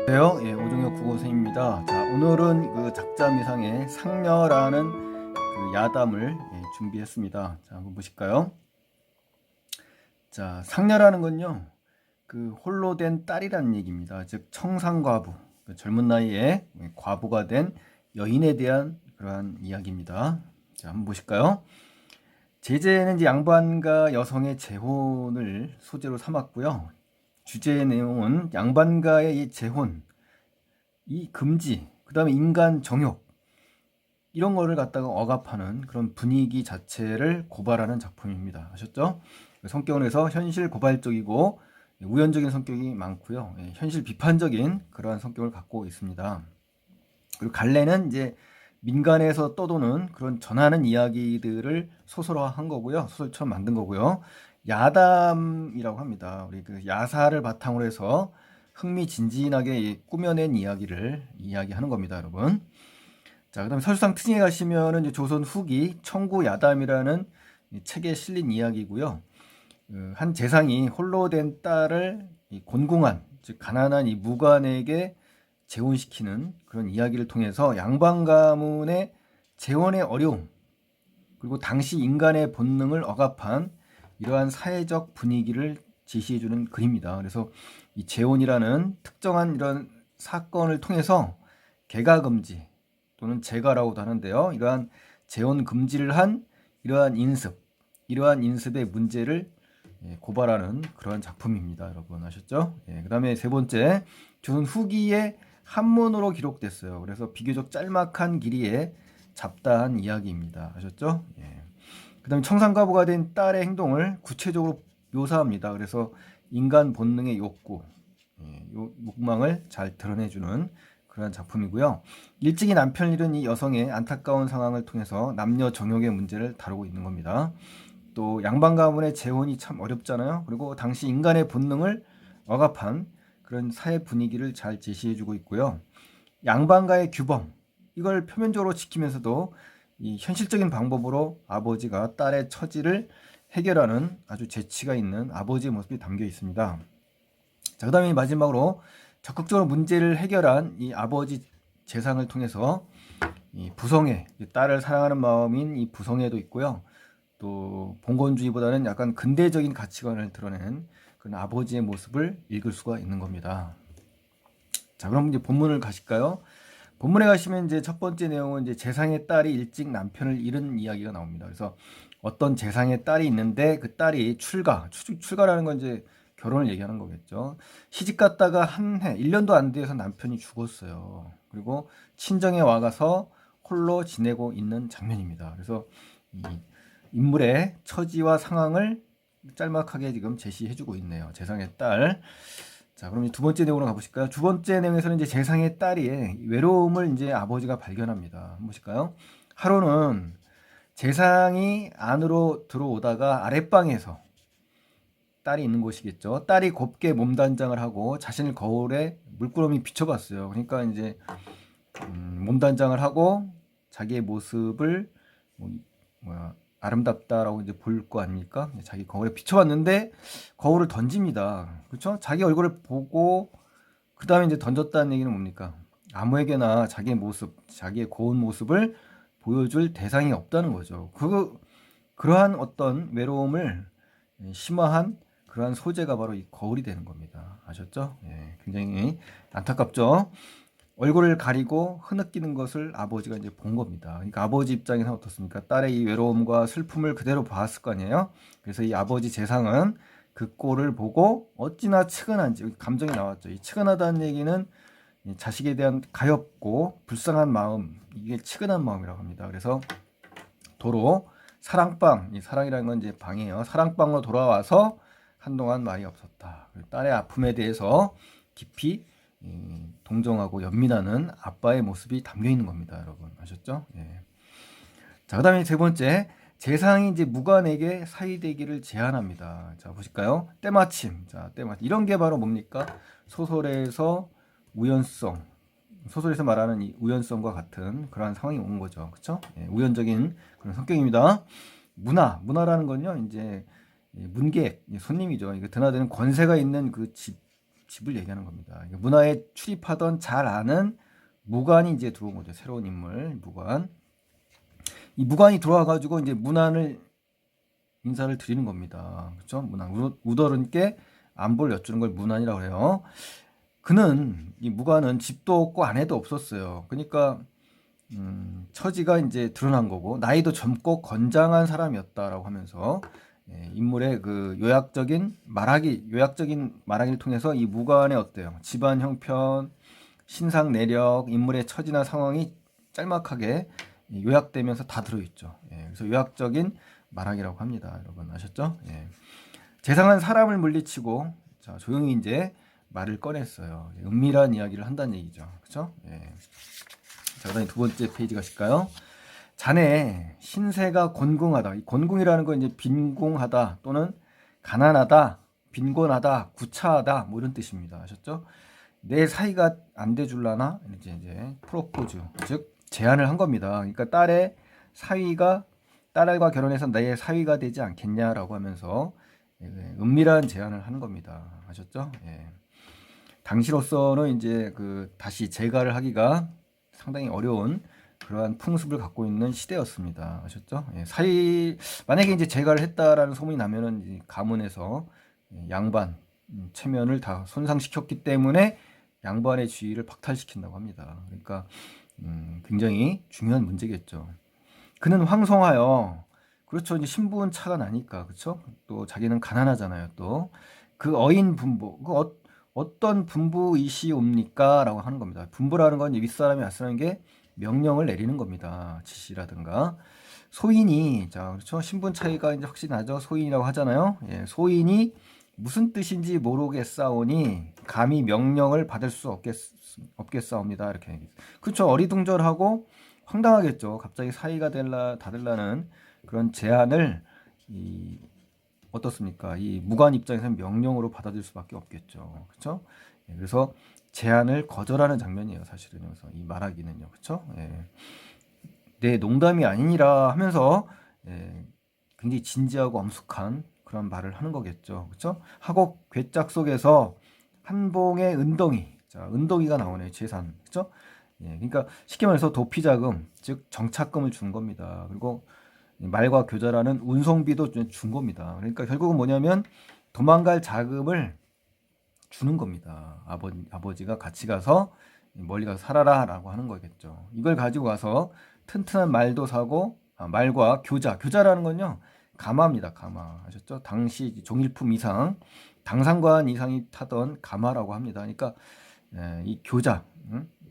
안녕하세요. 오종혁 국어선생님입니다. 자, 오늘은 그 작자미상의 상녀라는 그 야담을 준비했습니다. 자, 한번 보실까요? 자, 상녀라는 건요, 그 홀로 된 딸이라는 얘기입니다. 즉, 청상과부, 그 젊은 나이에 과부가 된 여인에 대한 그러한 이야기입니다. 자, 한번 보실까요? 제재는 이제 양반과 여성의 재혼을 소재로 삼았고요. 주제의 내용은 양반과의 이 재혼, 이 금지, 그 다음에 인간 정욕, 이런 거를 갖다가 억압하는 그런 분위기 자체를 고발하는 작품입니다. 아셨죠? 성격은 해서 현실 고발적이고 우연적인 성격이 많고요. 현실 비판적인 그러한 성격을 갖고 있습니다. 그리고 갈래는 이제 민간에서 떠도는 그런 전하는 이야기들을 소설화한 거고요. 소설처럼 만든 거고요. 야담이라고 합니다. 우리 그 야사를 바탕으로 해서 흥미진진하게 꾸며낸 이야기를 이야기하는 겁니다, 여러분. 자, 그다음에 설상 특징에 가시면은 이제 조선 후기 청구야담이라는 이 책에 실린 이야기고요. 한 재상이 홀로 된 딸을 이 곤궁한, 즉 가난한 이 무관에게 재혼시키는 그런 이야기를 통해서 양반 가문의 재혼의 어려움, 그리고 당시 인간의 본능을 억압한 이러한 사회적 분위기를 제시해주는 글입니다. 그래서 이 재혼이라는 특정한 이런 사건을 통해서 개가금지 또는 재가라고도 하는데요. 이러한 재혼 금지를 한 이러한 인습의 문제를 고발하는 그러한 작품입니다. 여러분 아셨죠? 그 다음에 세 번째, 조선 후기에 한문으로 기록됐어요. 그래서 비교적 짤막한 길이의 잡다한 이야기입니다. 아셨죠? 그 다음에 청산가부가 된 딸의 행동을 구체적으로 묘사합니다. 그래서 인간 본능의 욕구, 욕망을 잘 드러내주는 그런 작품이고요. 일찍이 남편을 잃은 이 여성의 안타까운 상황을 통해서 남녀 정욕의 문제를 다루고 있는 겁니다. 또 양반 가문의 재혼이 참 어렵잖아요. 그리고 당시 인간의 본능을 억압한 그런 사회 분위기를 잘 제시해주고 있고요. 양반과의 규범, 이걸 표면적으로 지키면서도 이 현실적인 방법으로 아버지가 딸의 처지를 해결하는 아주 재치가 있는 아버지의 모습이 담겨 있습니다. 자, 그 다음에 마지막으로 적극적으로 문제를 해결한 이 아버지 재상을 통해서 이 부성애, 딸을 사랑하는 마음인 이 부성애도 있고요. 또 봉건주의보다는 약간 근대적인 가치관을 드러내는 그런 아버지의 모습을 읽을 수가 있는 겁니다. 자, 그럼 이제 본문을 가실까요? 본문에 가시면 이제 첫 번째 내용은 이제 재상의 딸이 일찍 남편을 잃은 이야기가 나옵니다. 그래서 어떤 재상의 딸이 있는데 그 딸이 출가라는 건 이제 결혼을 얘기하는 거겠죠. 시집 갔다가 한 해, 1년도 안 돼서 남편이 죽었어요. 그리고 친정에 와가서 홀로 지내고 있는 장면입니다. 그래서 이 인물의 처지와 상황을 짤막하게 지금 제시해주고 있네요. 재상의 딸. 자, 그럼 두 번째 내용으로 가보실까요? 두 번째 내용에서는 이제 재상의 딸이 외로움을 이제 아버지가 발견합니다. 한번 보실까요? 하루는 재상이 안으로 들어오다가 아랫방에서 딸이 있는 곳이겠죠. 딸이 곱게 몸단장을 하고 자신을 거울에 물끄러미 비춰봤어요. 그러니까 이제 몸단장을 하고 자기의 모습을 아름답다라고 이제 볼 거 아닙니까? 자기 거울에 비춰봤는데 거울을 던집니다. 그렇죠? 자기 얼굴을 보고 그 다음에 이제 던졌다는 얘기는 뭡니까? 아무에게나 자기의 모습, 자기의 고운 모습을 보여줄 대상이 없다는 거죠. 그러한 어떤 외로움을 심화한 그러한 소재가 바로 이 거울이 되는 겁니다. 아셨죠? 굉장히 안타깝죠? 얼굴을 가리고 흐느끼는 것을 아버지가 이제 본 겁니다. 그러니까 아버지 입장에서 어떻습니까? 딸의 이 외로움과 슬픔을 그대로 봤을 거 아니에요? 그래서 이 아버지 재상은 그 꼴을 보고 어찌나 측은한지, 감정이 나왔죠. 이 측은하다는 얘기는 자식에 대한 가엾고 불쌍한 마음, 이게 측은한 마음이라고 합니다. 그래서 도로 사랑방, 이 사랑이라는 건 이제 방이에요. 사랑방으로 돌아와서 한동안 말이 없었다. 딸의 아픔에 대해서 깊이 동정하고 연민하는 아빠의 모습이 담겨 있는 겁니다, 여러분. 아셨죠? 자, 그다음에 세 번째, 재상이 이제 무관에게 사위되기를 제안합니다. 자, 보실까요? 때마침. 자, 때마침. 이런 게 바로 뭡니까? 소설에서 우연성, 소설에서 말하는 이 우연성과 같은 그러한 상황이 온 거죠. 그렇죠? 우연적인 그런 성격입니다. 문화라는 건요, 이제 문객, 손님이죠. 이거 드나드는 권세가 있는 그 집, 집을 얘기하는 겁니다. 그러니까 문화에 출입하던 잘 아는 무관이 이제 들어온 거죠. 새로운 인물, 무관. 이 무관이 들어와가지고 이제 문안을 인사를 드리는 겁니다. 그렇죠? 문안. 우더른께 안부를 여쭈는 걸 문안이라고 해요. 그는 이 무관은 집도 없고 아내도 없었어요. 그러니까 처지가 이제 드러난 거고 나이도 젊고 건장한 사람이었다라고 하면서 인물의 그 요약적인 말하기를 통해서 이 무관의 어때요? 집안 형편, 신상 내력, 인물의 처지나 상황이 짤막하게 요약되면서 다 들어있죠. 그래서 요약적인 말하기라고 합니다. 여러분 아셨죠? 재상한 사람을 물리치고 자, 조용히 이제 말을 꺼냈어요. 은밀한 이야기를 한다는 얘기죠. 그렇죠? 자, 그다음에 두 번째 페이지 가실까요? 자네 신세가 곤궁하다. 이 곤궁이라는 건 이제 빈궁하다 또는 가난하다, 빈곤하다, 구차하다 뭐 이런 뜻입니다. 아셨죠? 내 사이가 안 돼 줄라나 이제 프로포즈 즉 제안을 한 겁니다. 그러니까 딸과 결혼해서 내 사위가 되지 않겠냐라고 하면서 은밀한 제안을 하는 겁니다. 아셨죠? 당시로서는 이제 그 다시 재가를 하기가 상당히 어려운 그러한 풍습을 갖고 있는 시대였습니다. 아셨죠? 만약에 이제 재가를 했다라는 소문이 나면은 이 가문에서 양반 체면을 다 손상시켰기 때문에 양반의 지위를 박탈시킨다고 합니다. 그러니까 굉장히 중요한 문제겠죠. 그는 황송하여 그렇죠. 이제 신분 차가 나니까 그렇죠. 또 자기는 가난하잖아요. 또 그 어인 분부 어떤 분부이시옵니까라고 하는 겁니다. 분부라는 건 윗사람이 앞서는 게 명령을 내리는 겁니다. 지시라든가 소인이 자 그렇죠. 신분 차이가 이제 확실히 나죠. 소인이라고 하잖아요. 소인이 무슨 뜻인지 모르겠사오니 감히 명령을 받을 수 없겠사옵니다. 이렇게 그렇죠. 어리둥절하고 황당하겠죠. 갑자기 사이가 다 될라는 그런 제안을 어떻습니까? 이 무관 입장에서는 명령으로 받아들일 수밖에 없겠죠. 그렇죠? 그래서 제안을 거절하는 장면이에요. 사실은 여기서 이 말하기는요. 그렇죠? 내 농담이 아니니라 하면서 굉장히 진지하고 엄숙한 그런 말을 하는 거겠죠. 그렇죠? 하고 괴짝 속에서 한봉의 은덩이. 자, 은덩이가 나오네요. 재산. 그렇죠? 그러니까 쉽게 말해서 도피자금, 즉 정착금을 준 겁니다. 그리고 말과 교자라는 운송비도 준 겁니다. 그러니까 결국은 뭐냐면 도망갈 자금을 주는 겁니다. 아버지가 같이 가서 멀리 가서 살아라라고 하는 거겠죠. 이걸 가지고 가서 튼튼한 말도 사고 말과 교자라는 건요 가마입니다. 가마 아셨죠? 당시 종일품 이상 당상관 이상이 타던 가마라고 합니다. 그러니까 이 교자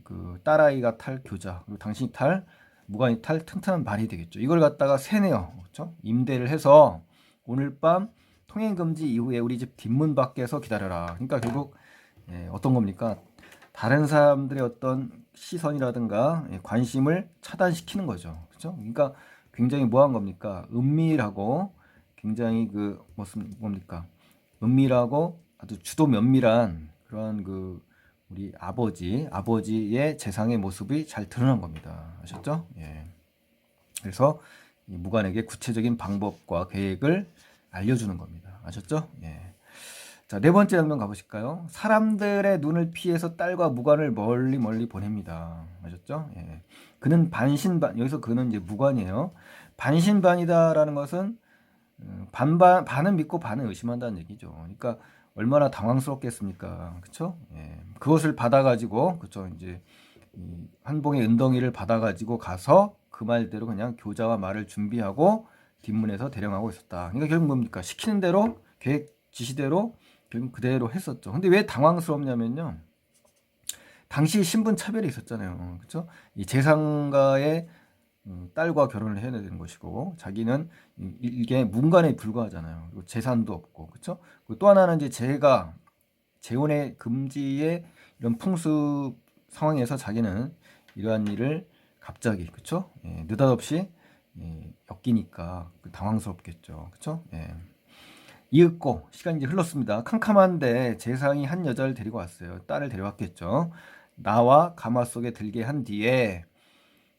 그 딸아이가 탈 교자 그리고 당신이 탈 무관이 탈 튼튼한 말이 되겠죠. 이걸 갖다가 세네요. 그렇죠? 임대를 해서 오늘 밤 통행 금지 이후에 우리 집 뒷문 밖에서 기다려라. 그러니까 결국 어떤 겁니까? 다른 사람들의 어떤 시선이라든가 관심을 차단시키는 거죠. 그렇죠? 그러니까 굉장히 뭐한 겁니까? 은밀하고 굉장히 뭡니까? 은밀하고 아주 주도 면밀한 그런 우리 아버지의 재상의 모습이 잘 드러난 겁니다. 아셨죠? 그래서 무관에게 구체적인 방법과 계획을 알려주는 겁니다. 아셨죠? 자, 네 번째 장면 가보실까요? 사람들의 눈을 피해서 딸과 무관을 멀리 보냅니다. 아셨죠? 그는 여기서 그는 이제 무관이에요. 반신반의다라는 것은 반은 믿고 반은 의심한다는 얘기죠. 그러니까 얼마나 당황스럽겠습니까? 그렇죠? 그것을 받아가지고 그렇죠. 이제 한봉의 은덩이를 받아가지고 가서 그 말대로 그냥 교자와 말을 준비하고 뒷문에서 대령하고 있었다. 그러니까 결국 뭡니까? 시키는 대로 계획 지시대로 결국 그대로 했었죠. 근데 왜 당황스럽냐면요. 당시 신분 차별이 있었잖아요. 그렇죠? 이 재상가의 딸과 결혼을 해야 되는 것이고 자기는 이게 문관에 불과하잖아요. 그리고 재산도 없고 그렇죠? 또 하나는 이제 재혼의 금지의 이런 풍습 상황에서 자기는 이러한 일을 갑자기 그렇죠? 느닷없이 엮이니까 당황스럽겠죠. 그렇죠? 이윽고 시간이 이제 흘렀습니다. 캄캄한데 재상이 한 여자를 데리고 왔어요. 딸을 데려왔겠죠. 나와 가마 속에 들게 한 뒤에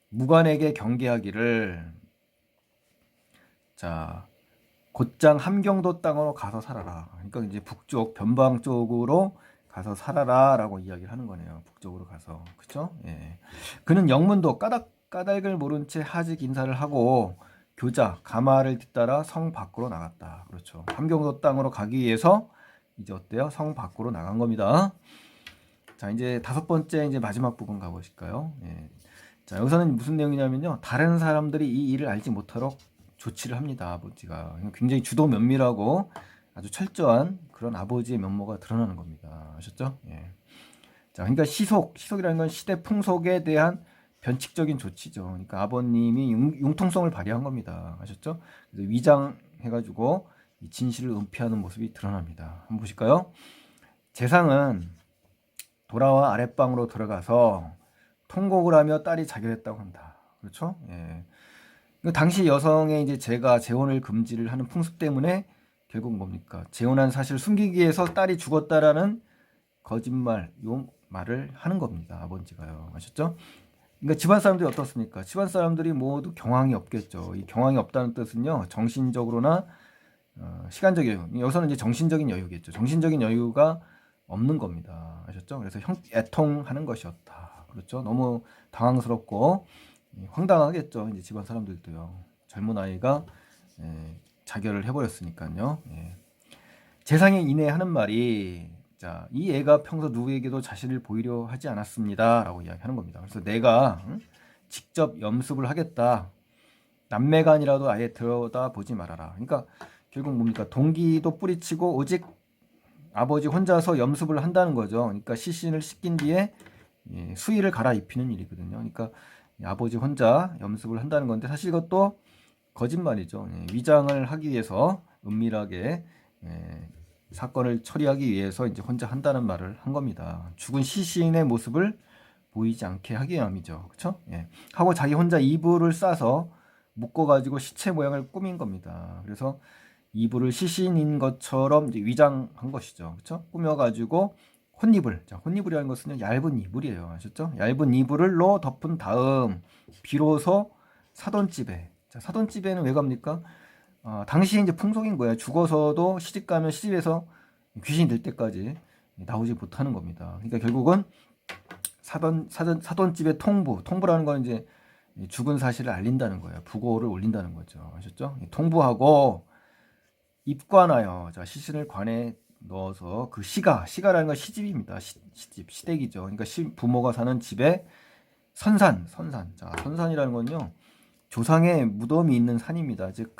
무관에게 경계하기를 자 곧장 함경도 땅으로 가서 살아라. 그러니까 이제 북쪽 변방 쪽으로 가서 살아라라고 이야기를 하는 거네요. 북쪽으로 가서. 그렇죠? 예. 그는 영문도 까닭을 모른 채 하직 인사를 하고 교자 가마를 뒤따라 성 밖으로 나갔다. 그렇죠. 함경도 땅으로 가기 위해서 이제 어때요? 성 밖으로 나간 겁니다. 자, 이제 다섯 번째 이제 마지막 부분 가보실까요? 예. 자, 여기서는 무슨 내용이냐면요. 다른 사람들이 이 일을 알지 못하도록 조치를 합니다. 아버지가 굉장히 주도 면밀하고 아주 철저한 그런 아버지의 면모가 드러나는 겁니다. 아셨죠? 예. 자, 그러니까 시속이라는 건 시대 풍속에 대한 변칙적인 조치죠. 그러니까 아버님이 융통성을 발휘한 겁니다. 아셨죠? 그래서 위장해가지고 이 진실을 은폐하는 모습이 드러납니다. 한번 보실까요? 재상은 돌아와 아랫방으로 들어가서 통곡을 하며 딸이 자결했다고 한다. 그렇죠? 예. 당시 여성의 이제 재혼을 금지를 하는 풍습 때문에 결국 뭡니까? 재혼한 사실을 숨기기 위해서 딸이 죽었다라는 거짓말, 요 말을 하는 겁니다. 아버지가요. 아셨죠? 그러니까 집안 사람들이 어떻습니까? 집안 사람들이 모두 경황이 없겠죠. 이 경황이 없다는 뜻은요, 정신적으로나 시간적 여유. 여기서는 이제 정신적인 여유겠죠. 정신적인 여유가 없는 겁니다. 아셨죠? 그래서 애통하는 것이었다. 그렇죠? 너무 당황스럽고 황당하겠죠. 이제 집안 사람들도요. 젊은 아이가 자결을 해버렸으니까요. 예. 재상에 인해 하는 말이 자, 이 애가 평소 누구에게도 자신을 보이려 하지 않았습니다. 라고 이야기하는 겁니다. 그래서 내가 직접 염습을 하겠다. 남매간이라도 아예 들여다보지 말아라. 그러니까 결국 뭡니까? 동기도 뿌리치고 오직 아버지 혼자서 염습을 한다는 거죠. 그러니까 시신을 씻긴 뒤에 수의를 갈아입히는 일이거든요. 그러니까 아버지 혼자 염습을 한다는 건데 사실 이것도 거짓말이죠. 위장을 하기 위해서 은밀하게 사건을 처리하기 위해서 이제 혼자 한다는 말을 한 겁니다. 죽은 시신의 모습을 보이지 않게 하기 위함이죠. 그렇죠? 예. 하고 자기 혼자 이불을 싸서 묶어가지고 시체 모양을 꾸민 겁니다. 그래서 이불을 시신인 것처럼 이제 위장한 것이죠. 그렇죠? 꾸며가지고 혼이불. 자, 혼이불이라는 것은 얇은 이불이에요. 아셨죠? 얇은 이불로 덮은 다음 비로소 사돈집에. 자, 사돈집에는 왜 갑니까? 당시 이제 풍속인 거예요. 죽어서도 시집 가면 시집에서 귀신이 될 때까지 나오지 못하는 겁니다. 그러니까 결국은 사돈집의 통부라는 건 이제 죽은 사실을 알린다는 거예요. 부고를 올린다는 거죠. 아셨죠? 통부하고 입관하여 자, 시신을 관에 넣어서 그 시가라는 건 시집입니다. 시집, 시댁이죠. 그러니까 부모가 사는 집에 선산. 자, 선산이라는 건요. 조상의 무덤이 있는 산입니다. 즉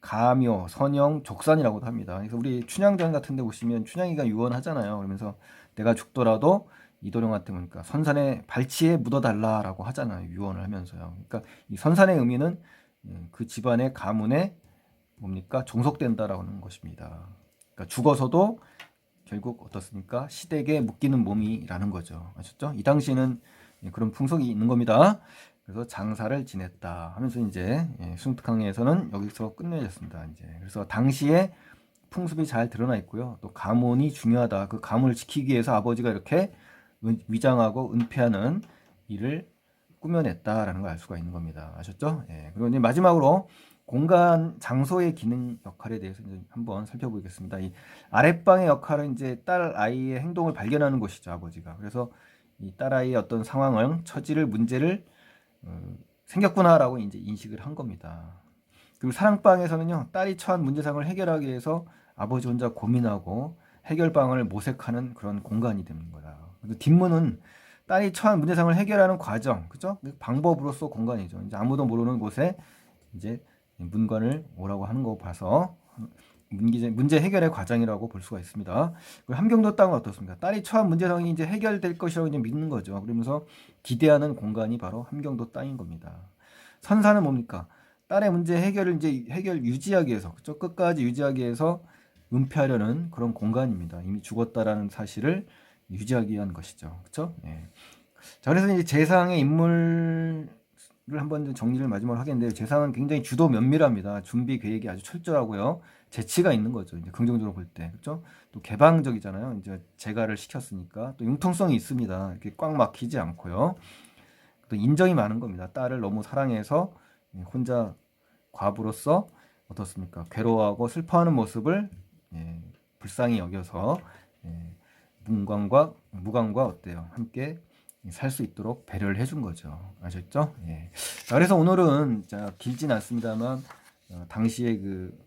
가묘, 선영, 족산이라고도 합니다. 그래서 우리 춘향전 같은 데 보시면 춘향이가 유언하잖아요. 그러면서 내가 죽더라도 이도령한테 보니까 선산의 발치에 묻어달라라고 하잖아요. 유언을 하면서요. 그러니까 이 선산의 의미는 그 집안의 가문에 뭡니까? 종속된다라는 것입니다. 그러니까 죽어서도 결국 어떻습니까? 시댁에 묶이는 몸이라는 거죠. 아셨죠? 이 당시에는 그런 풍속이 있는 겁니다. 그래서 장사를 지냈다 하면서 이제 순특강에서는 여기서 끝내졌습니다. 이제 그래서 당시에 풍습이 잘 드러나 있고요. 또 가문이 중요하다. 그 가문을 지키기 위해서 아버지가 이렇게 위장하고 은폐하는 일을 꾸며냈다라는 걸 알 수가 있는 겁니다. 아셨죠? 예. 그리고 이제 마지막으로 공간 장소의 기능 역할에 대해서 이제 한번 살펴보겠습니다. 이 아랫방의 역할은 이제 딸 아이의 행동을 발견하는 것이죠, 아버지가. 그래서 이 딸 아이의 어떤 상황을, 처지를, 문제를 생겼구나라고 이제 인식을 한 겁니다. 그리고 사랑방에서는요, 딸이 처한 문제상을 해결하기 위해서 아버지 혼자 고민하고 해결방을 모색하는 그런 공간이 되는 거다. 그리고 뒷문은 딸이 처한 문제상을 해결하는 과정, 그죠? 방법으로서 공간이죠. 이제 아무도 모르는 곳에 이제 문관을 오라고 하는 거 봐서 문제 해결의 과정이라고 볼 수가 있습니다. 그리고 함경도 땅은 어떻습니까? 딸이 처한 문제상이 이제 해결될 것이라고 이제 믿는 거죠. 그러면서 기대하는 공간이 바로 함경도 땅인 겁니다. 선사는 뭡니까? 딸의 문제 해결을 이제 해결 유지하기 위해서, 그죠? 끝까지 유지하기 위해서 은폐하려는 그런 공간입니다. 이미 죽었다라는 사실을 유지하기 위한 것이죠. 그렇죠? 예. 자, 그래서 이제 재상의 인물을 한번 정리를 마지막으로 하겠는데요. 재상은 굉장히 주도 면밀합니다. 준비 계획이 아주 철저하고요. 재치가 있는 거죠. 이제 긍정적으로 볼 때. 그렇죠? 또 개방적이잖아요. 이제 재가를 시켰으니까. 또 융통성이 있습니다. 이렇게 꽉 막히지 않고요. 또 인정이 많은 겁니다. 딸을 너무 사랑해서 혼자 과부로서 어떻습니까? 괴로워하고 슬퍼하는 모습을 불쌍히 여겨서 무광과 어때요? 함께 살 수 있도록 배려를 해준 거죠. 아셨죠? 예. 자, 그래서 오늘은 자, 길진 않습니다만 당시에 그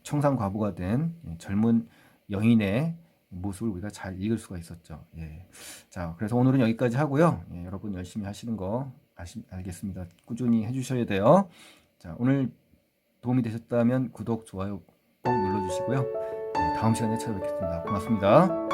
청산과부가 된 젊은 여인의 모습을 우리가 잘 읽을 수가 있었죠. 예. 자, 그래서 오늘은 여기까지 하고요. 예, 여러분 열심히 하시는 거 알겠습니다. 꾸준히 해주셔야 돼요. 자, 오늘 도움이 되셨다면 구독, 좋아요 꼭 눌러주시고요. 예, 다음 시간에 찾아뵙겠습니다. 고맙습니다.